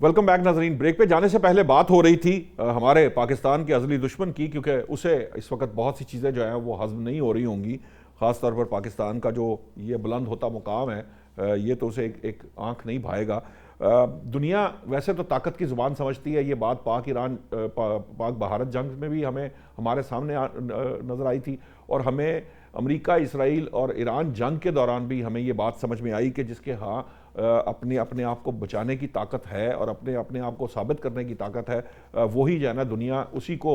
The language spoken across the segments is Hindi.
वेलकम बैक नाजरीन। ब्रेक पे जाने से पहले बात हो रही थी हमारे पाकिस्तान के अज़ली दुश्मन की, क्योंकि उसे इस वक्त बहुत सी चीज़ें जो हैं वो हज़म नहीं हो रही होंगी। ख़ास तौर पर पाकिस्तान का जो ये बुलंद होता मुकाम है, ये तो उसे एक आंख नहीं भाएगा। दुनिया वैसे तो ताकत की ज़ुबान समझती है। ये बात पाक ईरान पाक भारत जंग में भी हमें हमारे सामने नज़र आई थी, और हमें अमेरिका, इसराइल और ईरान जंग के दौरान भी हमें ये बात समझ में आई कि जिसके हाँ अपने अपने आप को बचाने की ताकत है और अपने अपने आप को साबित करने की ताकत है, वही जो है ना दुनिया उसी को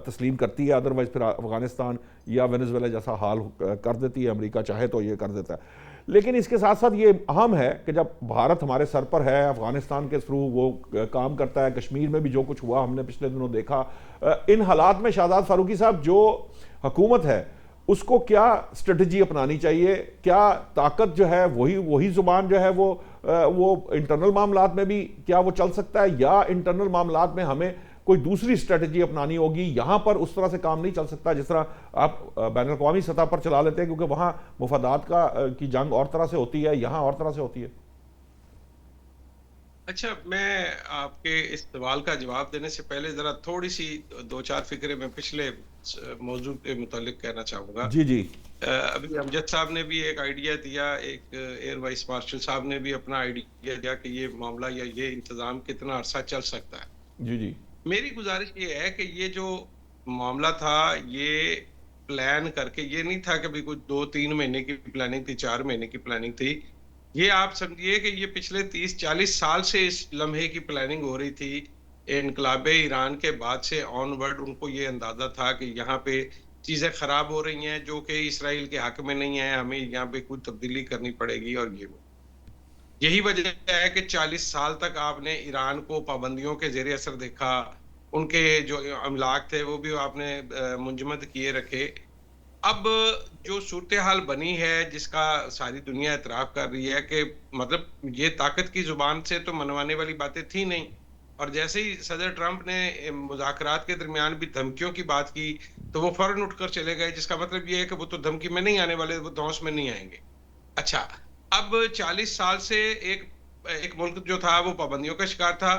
तस्लीम करती है। अदरवाइज़ फिर अफ़गानिस्तान या वेनेजुएला जैसा हाल कर देती है, अमेरिका चाहे तो ये कर देता है। लेकिन इसके साथ साथ ये अहम है कि जब भारत हमारे सर पर है, अफ़गानिस्तान के थ्रू वो काम करता है, कश्मीर में भी जो कुछ हुआ हमने पिछले दिनों देखा, इन हालात में शाहजाद फारूकी साहब, जो हुकूमत है उसको क्या स्ट्रेटजी अपनानी चाहिए? क्या ताकत जो है वही जुबान जो है वो इंटरनल मामलात में भी क्या वो चल सकता है, या इंटरनल मामलात में हमें कोई दूसरी स्ट्रेटजी अपनानी होगी? यहां पर उस तरह से काम नहीं चल सकता जिस तरह आप बैन अवी सतह पर चला लेते हैं, क्योंकि वहां मुफादात की जंग और तरह से होती है, यहां और तरह से होती है। अच्छा, मैं आपके इस सवाल का जवाब देने से पहले जरा थोड़ी सी दो चार फिक्रे मैं पिछले मौजू के मुतालिक कहना चाहूँगा। जी जी। अभी अमजद साहब ने भी एक आइडिया दिया, एक एयर वाइस मार्शल साहब ने भी अपना आइडिया दिया कि ये मामला या ये इंतज़ाम कितना अरसा चल सकता है। जी जी। मेरी गुजारिश ये है कि ये जो मामला था, ये प्लान करके ये नहीं था कि भाई कुछ 2-3 महीने की प्लानिंग थी, 4 महीने की प्लानिंग थी। ये आप समझिए कि ये पिछले 30-40 साल से इस लम्हे की प्लानिंग हो रही थी। इनकलाबे ईरान के बाद से ऑनवर्ड उनको ये अंदाजा था कि यहाँ पे चीजें खराब हो रही हैं, जो कि इसराइल के हक में नहीं है, हमें यहाँ पे कुछ तब्दीली करनी पड़ेगी। और ये वो यही वजह है कि 40 साल तक आपने ईरान को पाबंदियों के जेर असर देखा। उनके जो अमलाक थे वो भी आपने मुंजमद किए रखे। अब जो सूरत हाल बनी है, जिसका सारी दुनिया एतराफ कर रही है कि मतलब ये ताकत की जुबान से तो मनवाने वाली बातें थी नहीं। और जैसे ही सदर ट्रंप ने मुज़ाकरात के दरमियान भी धमकियों की बात की, तो वो फौरन उठकर चले गए, जिसका मतलब ये है कि वो तो धमकी में नहीं आने वाले, वो धौंस में नहीं आएंगे। अच्छा, अब 40 साल से एक एक मुल्क जो था वो पाबंदियों का शिकार था।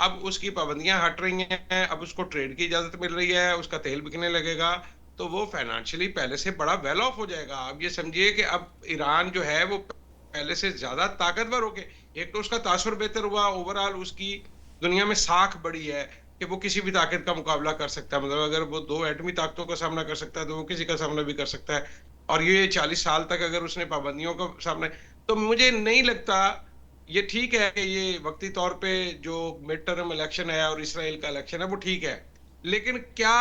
अब उसकी पाबंदियां हट रही हैं, अब उसको ट्रेड की इजाजत मिल रही है, उसका तेल बिकने लगेगा, तो वो फाइनेंशियली पहले से बड़ा वेल ऑफ हो जाएगा। अब ये समझिए कि अब ईरान जो है वो पहले से ज्यादा ताकतवर हो गए। एक तो उसका तासुर बेहतर हुआ, ओवरऑल उसकी दुनिया में साख बढ़ी है कि वो किसी भी ताकत का मुकाबला कर सकता है। मतलब अगर वो दो एटमी ताकतों का सामना कर सकता है, तो वो किसी का सामना भी कर सकता है। और ये 40 साल तक अगर उसने पाबंदियों का सामने, तो मुझे नहीं लगता। ये ठीक है कि ये वक्ती तौर पे जो मिड टर्म इलेक्शन है और इसराइल का इलेक्शन है वो ठीक है, लेकिन क्या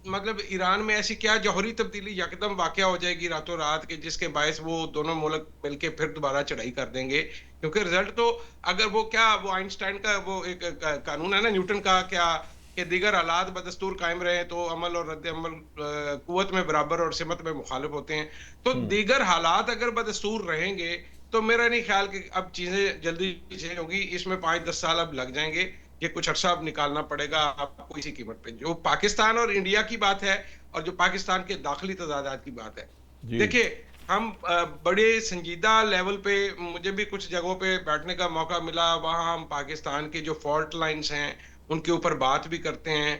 मतलब ईरान में ऐसी क्या जौहरी तब्दीली यकदम वाकया हो जाएगी रातों रात के, जिसके बायस वो दोनों मुल्क मिलके फिर दोबारा चढ़ाई कर देंगे? क्योंकि रिजल्ट तो, अगर वो क्या वो आइंस्टाइन का वो एक कानून है ना, न्यूटन का, क्या कि दीगर हालात बदस्तूर कायम रहे तो अमल और रद्द अमल कुव्वत में बराबर और सिमत में मुखालिफ होते हैं। तो दीगर हालात अगर बदस्तूर रहेंगे, तो मेरा नहीं ख्याल कि अब चीजें जल्दी चेंज होगी। इसमें 5-10 साल अब लग जाएंगे। ये कुछ अर्सा अब निकालना पड़ेगा आपको इसी कीमत पे। जो पाकिस्तान और इंडिया की बात है, और जो पाकिस्तान के दाखिली तजादात की बात है, जी देखिए, हम बड़े संजीदा लेवल पे, मुझे भी कुछ जगहों पे बैठने का मौका मिला, वहां हम पाकिस्तान के जो फॉल्ट लाइंस हैं उनके ऊपर बात भी करते हैं।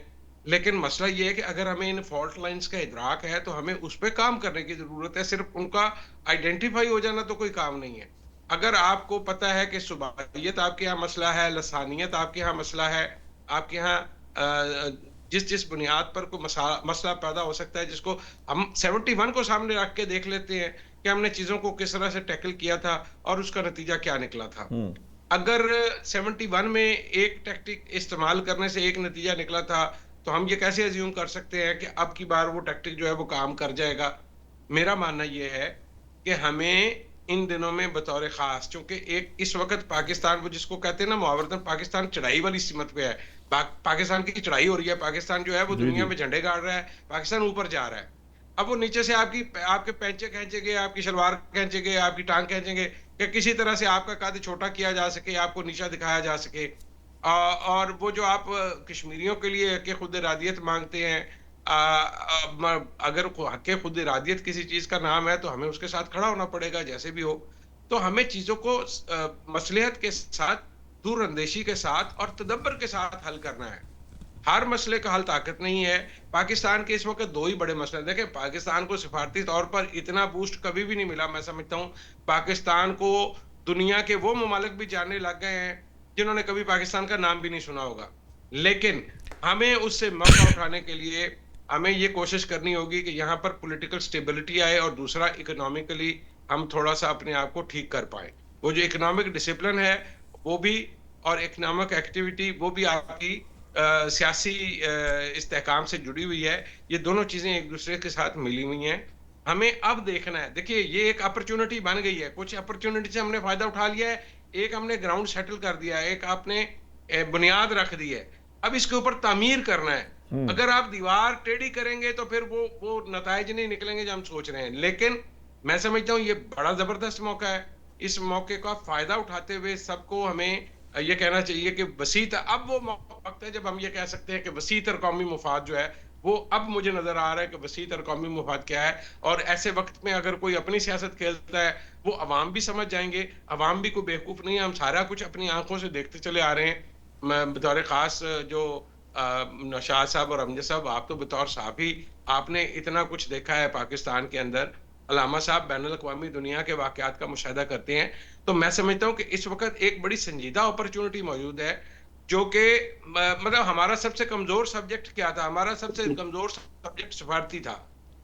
लेकिन मसला ये है कि अगर हमें इन फॉल्ट लाइंस का इदराक है तो हमें उस पर काम करने की जरूरत है। सिर्फ उनका आइडेंटिफाई हो जाना तो कोई काम नहीं है। अगर आपको पता है कि सुबाहियत आपके यहाँ मसला है, लसानियत आपके यहाँ मसला है, आपके यहाँ जिस जिस बुनियाद पर कोई मसला पैदा हो सकता है, जिसको हम 71 को सामने रख के देख लेते हैं कि हमने चीजों को किस तरह से टैकल किया था और उसका नतीजा क्या निकला था। अगर 71 में एक टैक्टिक इस्तेमाल करने से एक नतीजा निकला था, तो हम ये कैसे अज्यूम कर सकते हैं कि अब की बार वो टैक्टिक जो है वो काम कर जाएगा? मेरा मानना ये है कि हमें इन दिनों में बतौर खास, चूंकि एक इस वक्त पाकिस्तान, वो जिसको कहते हैं ना मुहावरतन, पाकिस्तान चढ़ाई वाली सिमत पे है। पाकिस्तान की चढ़ाई हो रही है, पाकिस्तान जो है वो जी दुनिया जी। में झंडे गाड़ रहा है, पाकिस्तान ऊपर जा रहा है। अब वो नीचे से आपके पैंचे खींचेंगे, आपकी शलवार खींचेंगे, आपकी टांग खींचेंगे, कि किसी तरह से आपका कद छोटा किया जा सके, आपको नीचा दिखाया जा सके। और वो जो आप कश्मीरियों के लिए हक खुद इरादियत मांगते हैं, अगर हक खुद इरादियत किसी चीज का नाम है, तो हमें उसके साथ खड़ा होना पड़ेगा जैसे भी हो। तो हमें चीजों को मसलहत के साथ दूरअंदेशी के साथ और तदब्बर के साथ हल करना है। हर मसले का हल ताकत नहीं है। पाकिस्तान के इस वक्त दो ही बड़े मसले देखें, पाकिस्तान को सिफारती तौर पर इतना बूस्ट कभी भी नहीं मिला। मैं समझता हूं पाकिस्तान को दुनिया के वो ममालिक भी जानने लग गए हैं जिन्होंने कभी पाकिस्तान का नाम भी नहीं सुना होगा। लेकिन हमें उससे मौका उठाने के लिए हमें ये कोशिश करनी होगी कि यहाँ पर पॉलिटिकल स्टेबिलिटी आए और दूसरा इकोनॉमिकली हम थोड़ा सा अपने आप को ठीक कर पाए। वो जो इकोनॉमिक डिसिप्लिन है वो भी, और इकोनॉमिक एक्टिविटी वो भी आपकी सियासी इस्तेहकाम से जुड़ी हुई है। ये दोनों चीजें एक दूसरे के साथ मिली हुई हैं। हमें अब देखना है, देखिए ये एक अपॉर्चुनिटी बन गई है, कुछ अपॉर्चुनिटी से हमने फायदा उठा लिया है, एक हमने ग्राउंड सेटल कर दिया है, एक आपने बुनियाद रख दी है, अब इसके ऊपर तामीर करना है। अगर आप दीवार टेढ़ी करेंगे तो फिर वो नताइज नहीं निकलेंगे जो हम सोच रहे हैं। लेकिन मैं समझता हूँ ये बड़ा जबरदस्त मौका है। इस मौके का फायदा उठाते हुए सबको हमें ये कहना चाहिए कि वसीत अब वो वक्त है जब हम ये कह सकते हैं कि वसीतर कौमी मुफाद जो है वो अब मुझे नजर आ रहा है कि वसीतर कौमी मुफाद क्या है। और ऐसे वक्त में अगर कोई अपनी सियासत खेलता है वो अवाम भी समझ जाएंगे। अवाम भी कोई बेवकूफ नहीं है, हम सारा कुछ अपनी आंखों से देखते चले आ रहे हैं। मैं बतौर खास जो नौशाद साहब और अमजद साहब, आप तो बतौर साहब ही आपने इतना कुछ देखा है पाकिस्तान के अंदर। अलामा साहब बैनुल अक़वामी दुनिया के वाक़यात का मुशाहिदा करते हैं। तो मैं समझता हूँ कि इस वक्त एक बड़ी संजीदा अपॉर्चुनिटी मौजूद है जो कि मतलब हमारा सबसे कमजोर सब्जेक्ट क्या था? हमारा सबसे कमजोर सब्जेक्ट सफारती था।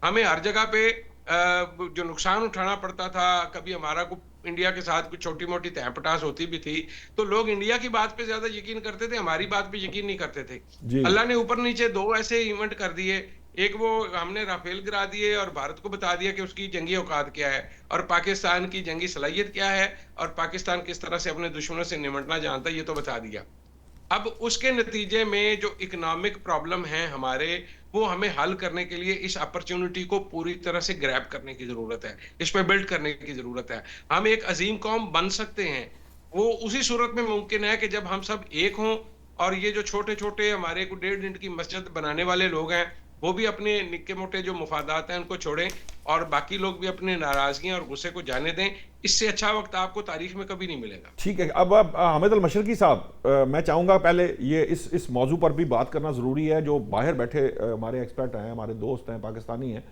हमें हर जगह पे जो नुकसान उठाना पड़ता था, कभी हमारा को इंडिया के साथ कुछ छोटी मोटी तहपटास होती भी थी तो लोग इंडिया की बात पे ज्यादा यकीन करते थे, हमारी बात पे यकीन नहीं करते थे। अल्लाह ने ऊपर नीचे दो ऐसे इवेंट कर दिए, एक वो हमने राफेल गिरा दिए और भारत को बता दिया कि उसकी जंगी औकात क्या है और पाकिस्तान की जंगी सलाहियत क्या है और पाकिस्तान किस तरह से अपने दुश्मनों से निपटना जानता है, ये तो बता दिया। अब उसके नतीजे में जो इकोनॉमिक प्रॉब्लम है हमारे, वो हमें हल करने के लिए इस अपॉर्चुनिटी को पूरी तरह से ग्रैब करने की जरूरत है, इस पर बिल्ड करने की जरूरत है। हम एक अजीम कौम बन सकते हैं, वो उसी सूरत में मुमकिन है कि जब हम सब एक हों और ये जो छोटे छोटे हमारे को 1.5 इंच की मस्जिद बनाने वाले लोग हैं वो भी अपने निक्के मोटे जो मुफादात हैं उनको छोड़ें और बाकी लोग भी अपने नाराजगियां और गुस्से को जाने दें। इससे अच्छा वक्त आपको तारीख में कभी नहीं मिलेगा। ठीक है, अब हामिद अल मशरकी साहब, मैं चाहूँगा पहले ये इस मौजू पर भी बात करना ज़रूरी है। जो बाहर बैठे हमारे एक्सपर्ट हैं, हमारे दोस्त हैं, पाकिस्तानी हैं,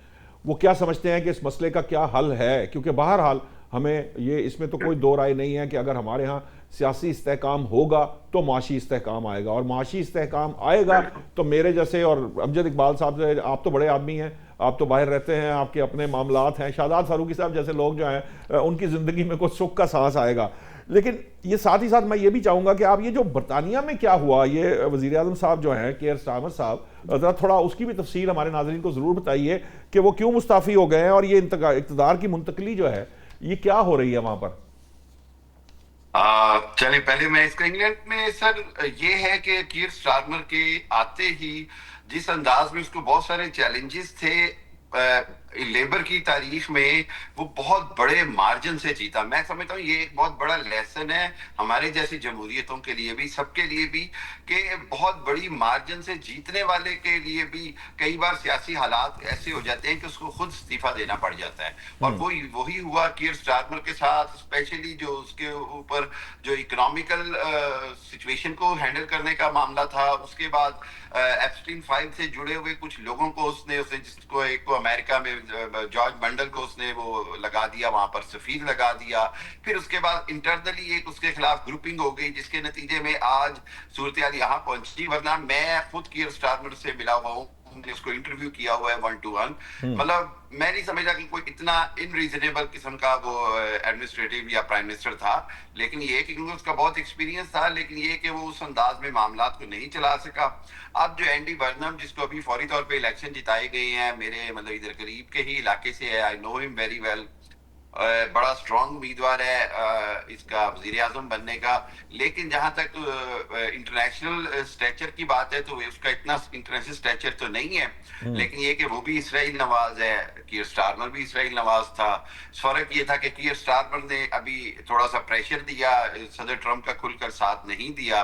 वो क्या समझते हैं कि इस मसले का क्या हल है? क्योंकि बहरहाल हमें ये इसमें तो कोई दो राय नहीं है कि अगर हमारे यहाँ सियासी इस्तेहकाम होगा तो माशी इस्तेहकाम आएगा, और माशी इस्तेहकाम आएगा तो मेरे जैसे और अमजद इकबाल साहब, आप तो बड़े आदमी हैं, आप तो बाहर रहते हैं, आपके अपने मामलात हैं, शादात फारूकी साहब जैसे लोग जो हैं उनकी ज़िंदगी में कुछ सुख का सांस आएगा। लेकिन ये साथ ही साथ मैं ये भी चाहूँगा कि आप ये जो बरतानिया में क्या हुआ, ये वज़ीर आज़म साहब जो हैं केयर स्टारमर साहब, ज़रा थोड़ा उसकी भी तफसील हमारे नाज़रीन को ज़रूर बताइए कि वो क्यों मुस्ताफ़ी हो गए हैं और ये इक़्तिदार की मुंतकली जो है ये क्या हो रही है वहाँ पर? चलिए, पहले मैं इसका इंग्लैंड में सर ये है कि कीर स्टारमर के आते ही जिस अंदाज में उसको बहुत सारे चैलेंजेस थे लेबर की तारीख में, वो बहुत बड़े मार्जिन से जीता। मैं समझता हूँ ये एक बहुत बड़ा लेसन है हमारे जैसी जमहूरियतों के लिए भी, सबके लिए भी, कि बहुत बड़ी मार्जिन से जीतने वाले के लिए भी कई बार सियासी हालात ऐसे हो जाते हैं कि उसको खुद इस्तीफा देना पड़ जाता है। और वही हुआ कीर स्टारमर के साथ, स्पेशली जो उसके ऊपर जो इकोनॉमिकल सिचुएशन को हैंडल करने का मामला था। उसके बाद एप्स्टीन फाइल से जुड़े हुए कुछ लोगों को उसने जिसको एक को अमेरिका में जॉर्ज बंडल को उसने वो लगा दिया, वहां पर सफीर लगा दिया। फिर उसके बाद इंटरनली एक उसके खिलाफ ग्रुपिंग हो गई जिसके नतीजे में आज सूरत यहाँ पहुंची। वरना मैं खुद कीर स्टारमर से मिला हुआ हूँ, हमने उसको इंटरव्यू किया हुआ है 1 to 1। मतलब मैं नहीं समझा कि कोई इतना इनरीजनेबल किस्म का वो एडमिनिस्ट्रेटिव या प्राइम मिनिस्टर था। लेकिन ये कि क्योंकि उसका बहुत एक्सपीरियंस था, लेकिन ये कि वो उस अंदाज में मामलात को नहीं चला सका। अब जो एंडी बर्नम, जिसको अभी फौरी तौर पे इलेक्शन जिताए गए हैं, मेरे मतलब इधर करीब के ही इलाके से है, I know him very well, बड़ा स्ट्रॉन्ग उम्मीदवार है इसका वजीर आजम बनने का। लेकिन जहां तक इंटरनेशनल स्टेचर की बात है तो उसका इतना इंटरनेशनल स्टेचर तो नहीं है। लेकिन ये कि वो भी इसराइल नवाज है, कीर स्टारमर भी इसराइल नवाज था। फर्क ये था कि कीर स्टारमर ने अभी थोड़ा सा प्रेशर दिया, सदर ट्रंप का खुलकर साथ नहीं दिया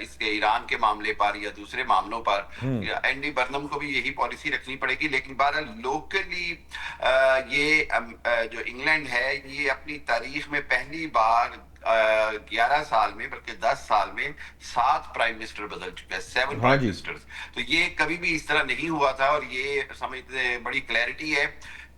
इसके ईरान के मामले पर या दूसरे मामलों पर। एंडी बर्नम को भी यही पॉलिसी रखनी पड़ेगी। लेकिन बहरहाल लोकली ये जो इंग्लैंड है, ये अपनी तारीख में पहली बार 11 साल में, बल्कि 10 साल में 7 प्राइम मिनिस्टर बदल चुके हैं, 7 हाँ प्राइम जी। मिनिस्टर्स। तो ये कभी भी इस तरह नहीं हुआ था, और ये समझते बड़ी क्लैरिटी है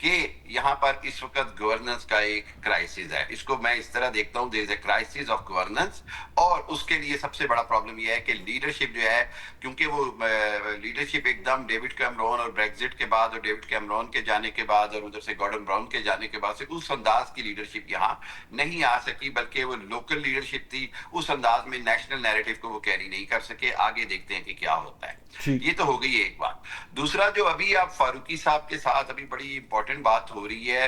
कि यहाँ पर इस वक्त गवर्नेंस का एक क्राइसिस है। इसको मैं इस तरह देखता हूँ, there is a crisis of governance, और उसके लिए सबसे बड़ा प्रॉब्लम यह है कि लीडरशिप जो है, क्योंकि वो लीडरशिप एकदम डेविड कैमरॉन और ब्रेक्जिट के बाद और डेविड कैमरॉन के जाने के बाद और उधर से गॉर्डन ब्राउन के जाने के बाद से उस अंदाज की लीडरशिप यहाँ नहीं आ सकी, बल्कि वो लोकल लीडरशिप थी। उस अंदाज में नेशनल नैरेटिव को वो कैरी नहीं कर सके। आगे देखते हैं कि क्या होता है। ये तो हो गई एक बात। दूसरा, जो अभी आप फारूकी साहब के साथ अभी बड़ी इंपॉर्टेंट बात हो रही है,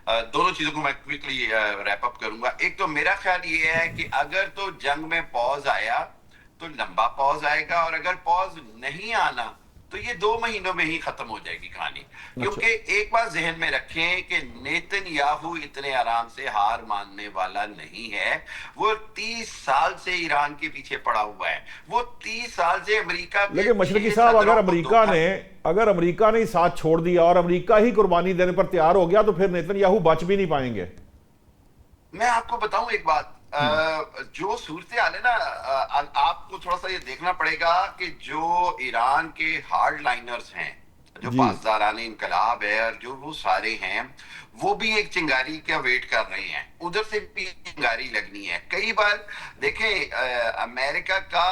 दोनों चीजों को मैं क्विकली रैप अप करूंगा। एक तो मेरा ख्याल ये है कि अगर तो जंग में पॉज आया तो लंबा पॉज आएगा, और अगर पॉज नहीं आना तो ये 2 महीनों में ही खत्म हो जाएगी कहानी। क्योंकि एक बात जहन में रखें कि नेतन्याहू इतने आराम से हार मानने वाला नहीं है। वो 30 साल से ईरान के पीछे पड़ा हुआ है। वो 30 साल से अमेरिका के, लेकिन मशरकी साहब, अगर अमेरिका ने साथ छोड़ दिया और अमेरिका ही कुर्बानी देने पर तैयार हो गया तो फिर नेतन्याहू बच भी नहीं पाएंगे। मैं आपको बताऊं एक बात, जो सूरत हाल है ना, आपको थोड़ा सा ये देखना पड़ेगा कि जो ईरान के हार्ड लाइनर्स हैं, जो पासदारान इनकलाब है, और जो वो सारे हैं, वो भी एक चिंगारी का वेट कर रहे हैं। उधर से भी चिंगारी लगनी है। कई बार देखें, अमेरिका का,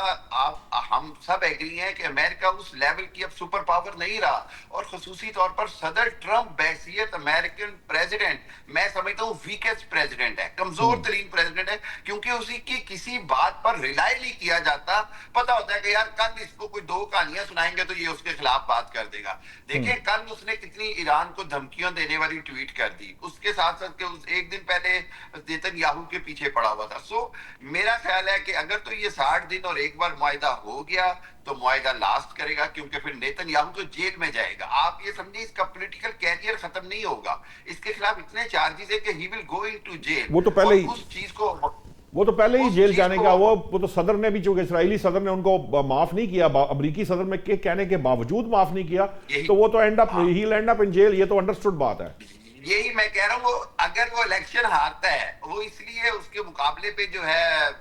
हम सब एग्री हैं कि अमेरिका उस लेवल की अब सुपर पावर नहीं रहा, और खसूसी तौर पर सदर ट्रंप बैसियत अमेरिकन प्रेसिडेंट, मैं समझता हूँ वीकेस्ट प्रेसिडेंट है, कमजोर तरीन प्रेसिडेंट है, क्योंकि उसी की किसी बात पर रिलाई नहीं किया जाता। पता होता है कि यार कल इसको कोई 2 कहानियां सुनाएंगे तो ये उसके खिलाफ बात कर देगा। देखिए कल उसने कितनी ईरान को धमकियां देने वाली ट्वीट कर दी। उसके साथ साथ के उस एक दिन पहले नेतन्याहू के पीछे पड़ा हुआ था। सो मेरा ख्याल है कि अगर तो ये 60 दिन और एक बार मुआहिदा हो गया तो मुआहिदा लास्ट करेगा, क्योंकि फिर नेतन्याहू तो जेल में जाएगा। आप ये समझिए, इसका पॉलिटिकल कैरियर खत्म नहीं होगा। इसके खिलाफ इतने चार्जेस है कि he will go into jail. वो तो पहले ही उस चीज को, वो तो पहले ही जेल जाने का, वो तो सदर ने भी, चूंकि इस्राएली सदर ने उनको माफ नहीं किया, अमेरिकी सदर में के कहने के बावजूद माफ नहीं किया, तो वो तो एंड अप इन जेल। ये तो अंडरस्टूड बात है। यही मैं कह रहा हूँ, अगर वो इलेक्शन हारता है, वो इसलिए उसके मुकाबले पे जो है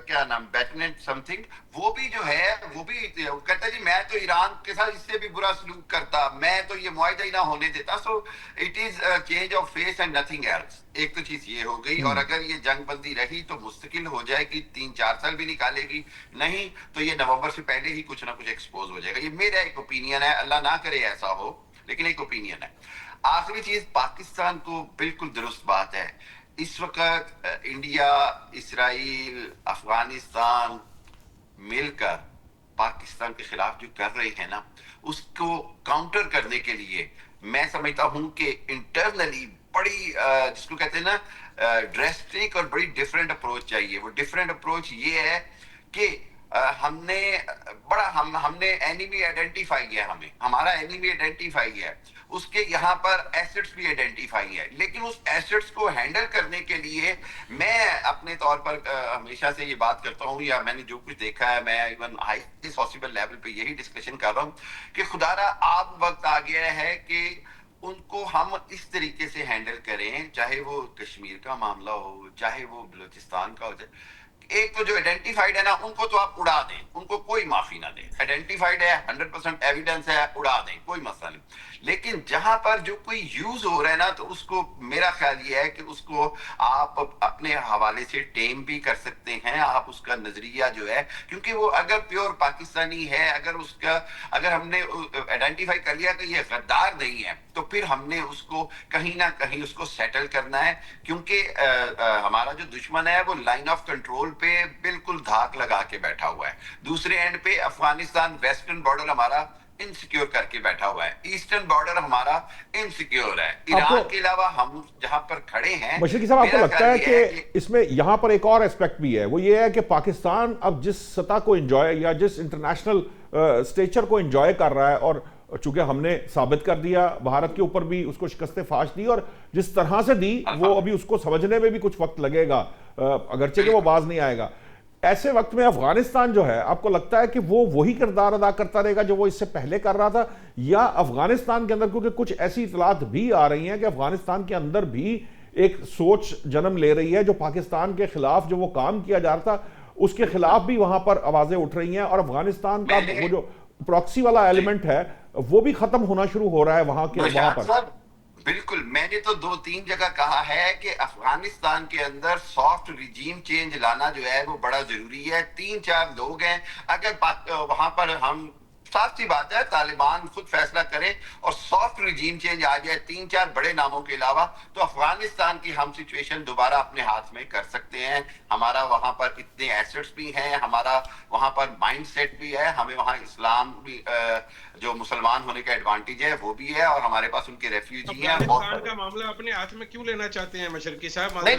क्या नाम, बैटनेट समथिंग, वो भी जो है, वो भी कहता है जी मैं तो ईरान के साथ इससे भी बुरा सलूक करता, मैं तो ये मुआहिदा ही ना होने देता। So it is change of face and nothing else. एक तो चीज ये हो गई, और अगर ये जंग बंदी रही तो मुस्तकिल हो जाएगी, 3-4 साल भी निकालेगी, नहीं तो ये नवंबर से पहले ही कुछ ना कुछ एक्सपोज हो जाएगा। ये मेरा एक ओपिनियन है, अल्लाह ना करे ऐसा हो, लेकिन एक ओपिनियन है। आखिरी चीज, पाकिस्तान को बिल्कुल दुरुस्त बात है, इस वक्त इंडिया, इस्राइल, अफगानिस्तान मिलकर पाकिस्तान के खिलाफ जो कर रहे हैं ना, उसको काउंटर करने के लिए मैं समझता हूं कि इंटरनली बड़ी जिसको कहते हैं ना ड्रेस्टिक और बड़ी डिफरेंट अप्रोच चाहिए। वो डिफरेंट अप्रोच ये है कि हमने एनिमी आइडेंटिफाई किया, हमारा एनिमी आइडेंटिफाई किया है, उसके यहाँ पर एसेट्स भी आइडेंटिफाई है, लेकिन उस एसेट्स को हैंडल करने के लिए मैं अपने तौर पर हमेशा से ये बात करता हूँ, या मैंने जो कुछ देखा है, मैं इवन हाईएस्ट पॉसिबल लेवल पे यही डिस्कशन कर रहा हूँ कि खुदारा अब वक्त आ गया है कि उनको हम इस तरीके से हैंडल करें, चाहे वो कश्मीर का मामला हो, चाहे वो बलूचिस्तान का हो। एक तो जो आइडेंटिफाइड है ना, उनको तो आप उड़ा दें, उनको कोई माफी ना दें। आइडेंटिफाइड है, 100% एविडेंस है, उड़ा दें, कोई मसला नहीं। लेकिन जहां पर जो कोई यूज हो रहा है ना, तो उसको मेरा ख्याल ये है कि उसको आप अपने हवाले से टेम भी कर सकते हैं। आप उसका नजरिया जो है, क्योंकि वो अगर प्योर पाकिस्तानी है, अगर हमने आइडेंटिफाई कर लिया कि ये गद्दार नहीं है, तो फिर हमने उसको कहीं ना कहीं उसको सेटल करना है। क्योंकि हमारा जो दुश्मन है वो लाइन ऑफ कंट्रोल पे बिल्कुल धाक लगा के बैठा हुआ है। दूसरे एंड पे अफगानिस्तान वेस्टर्न बॉर्डर हमारा इनसिक्योर करके बैठा हुआ है, ईस्टर्न बॉर्डर हमारा इनसिक्योर है। ईरान के अलावा हम जहां पर खड़े हैं, मशरकी साहब, आपको लगता है कि इसमें यहां पर एक और एस्पेक्ट भी है, वो ये है कि पाकिस्तान अब जिस सतह को एंजॉय या जिस इंटरनेशनल स्टेचर को एंजॉय कर रहा है, और चूंकि हमने साबित कर दिया, भारत के ऊपर भी उसको शिकस्त फाश दी, और जिस तरह से दी वो अभी उसको समझने में भी कुछ वक्त लगेगा, अगरचे कि वो बाज नहीं आएगा। ऐसे वक्त में अफगानिस्तान जो है, आपको लगता है कि वो वही किरदार अदा करता रहेगा जो वो इससे पहले कर रहा था, या अफगानिस्तान के अंदर, क्योंकि कुछ ऐसी इतलात भी आ रही हैं कि अफगानिस्तान के अंदर भी एक सोच जन्म ले रही है जो पाकिस्तान के खिलाफ जो वो काम किया जा रहा था उसके खिलाफ भी वहां पर आवाजें उठ रही हैं, और अफगानिस्तान का वो जो प्रॉक्सी वाला एलिमेंट है वो भी खत्म होना शुरू हो रहा है वहां पर। बिल्कुल, मैंने तो 2-3 जगह कहा है कि अफगानिस्तान के अंदर सॉफ्ट रिजीम चेंज लाना जो है वो बड़ा जरूरी है। 3-4 लोग हैं, अगर वहां पर हम साफ सी बात है तालिबान खुद फैसला करें और सॉफ्ट रिजीम चेंज आ जाए 3-4 बड़े नामों के अलावा, तो अफगानिस्तान की हम सिचुएशन दोबारा अपने हाथ में कर सकते हैं। हमारा वहां पर इतने एसेट्स भी हैं, हमारा वहां पर माइंडसेट भी है, हमें वहां इस्लाम भी जो मुसलमान होने का एडवांटेज है वो भी है, और हमारे पास उनके रेफ्यूजी हैं। अफगानिस्तान का मामला अपने हाथ में क्यों लेना चाहते हैं मशरकी साहब? नहीं,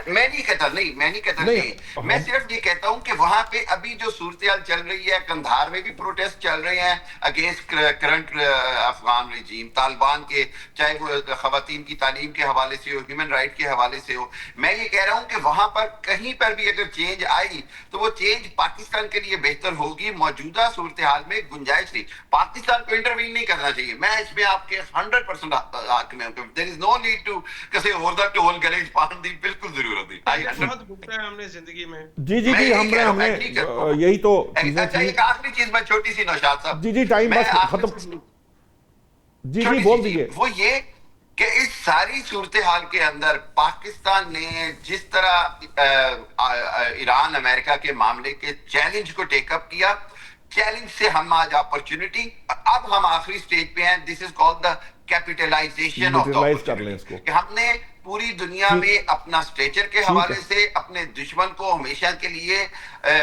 मैं नहीं कहता नहीं, मैं सिर्फ ये कहता हूं कि वहां पे अभी जो सूरत हाल चल रही है, कंधार में भी प्रोटेस्ट चल रहे हैं against current Afghan regime, Taliban के, चाहे वो खवातीन की तालीम के हवाले से हो, ह्यूमन राइट के हवाले से हो। मैं ये कह रहा हूं कि वहां पर कहीं पर भी अगर चेंज आई तो वो चेंज पाकिस्तान के लिए बेहतर होगी। मौजूदा सूरत हाल में गुंजाइश नहीं, पाकिस्तान को इंटरवीन नहीं करना चाहिए। मैं इसमें आपके 100% हक में हूं। There is no need to किसी और द टोल गैरेज पान दी, बिल्कुल जरूरत नहीं। बहुत भुगता है हमने जिंदगी में। जी हमने यही तो अच्छा, एक आखिरी चीज मैं छोटी सी नौशाद साहब, जी टाइम बस खत्म। जी बोल दीजिए। वो ये कि इस सारी सूरत हाल के अंदर पाकिस्तान ने जिस तरह ईरान अमेरिका के मामले के चैलेंज को टेकअप किया, चैलेंज से हम आज अपॉर्चुनिटी, अब हम आखिरी स्टेज पे हैं। This is called the capitalisation of the opportunity, कि हमने पूरी दुनिया में अपना स्टेचर के हवाले से, अपने दुश्मन को हमेशा के लिए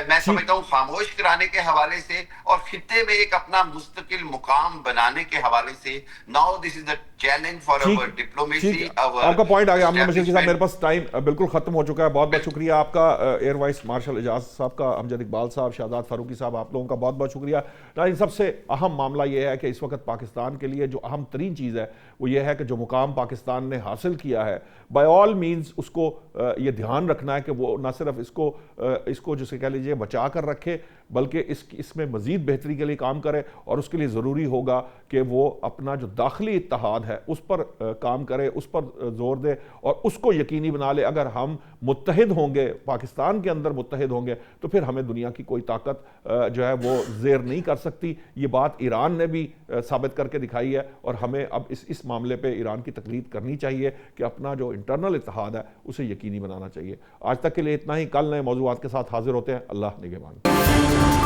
मैं समझता हूँ खामोश कराने के हवाले से, और खित्ते में एक अपना मुस्तकिल मुकाम बनाने के हवाले से, now this is the challenge for our diplomacy. आपका पॉइंट आ गया आमना मशरकी साहब, मेरे पास टाइम बिल्कुल खत्म हो चुका है। बहुत बहुत शुक्रिया आपका, एयर वाइस मार्शल एजाज साहब का, अमजद इकबाल साहब, शाहजाद फारूकी साहब, आप लोगों का बहुत बहुत शुक्रिया। लेकिन सबसे अहम मामला यह है कि इस वक्त पाकिस्तान के लिए जो अहम तरीन चीज़ है वो ये है कि जो मुकाम पाकिस्तान ने हासिल किया है, बाय ऑल मीन्स उसको ये ध्यान रखना है कि वो न सिर्फ इसको जिसे कह लीजिए बचा कर रखे, बल्कि इसमें मज़ीद बेहतरी के लिए काम करे, और उसके लिए ज़रूरी होगा कि वो अपना जो दाखिली इत्तेहाद है उस पर काम करे, उस पर जोर दे और उसको यकीनी बना ले। अगर हम मुत्तहिद होंगे, पाकिस्तान के अंदर मुत्तहिद होंगे, तो फिर हमें दुनिया की कोई ताकत जो है वो ज़ेर नहीं कर सकती। ये बात ईरान ने भी साबित करके दिखाई है, और हमें अब इस मामले पे ईरान की तकलीद करनी चाहिए कि अपना जो इंटरनल इत्तेहाद है उसे यकीनी बनाना चाहिए। आज तक के लिए इतना ही, कल नए मौज़ूआत के साथ हाजिर होते हैं। अल्लाह निगहबान।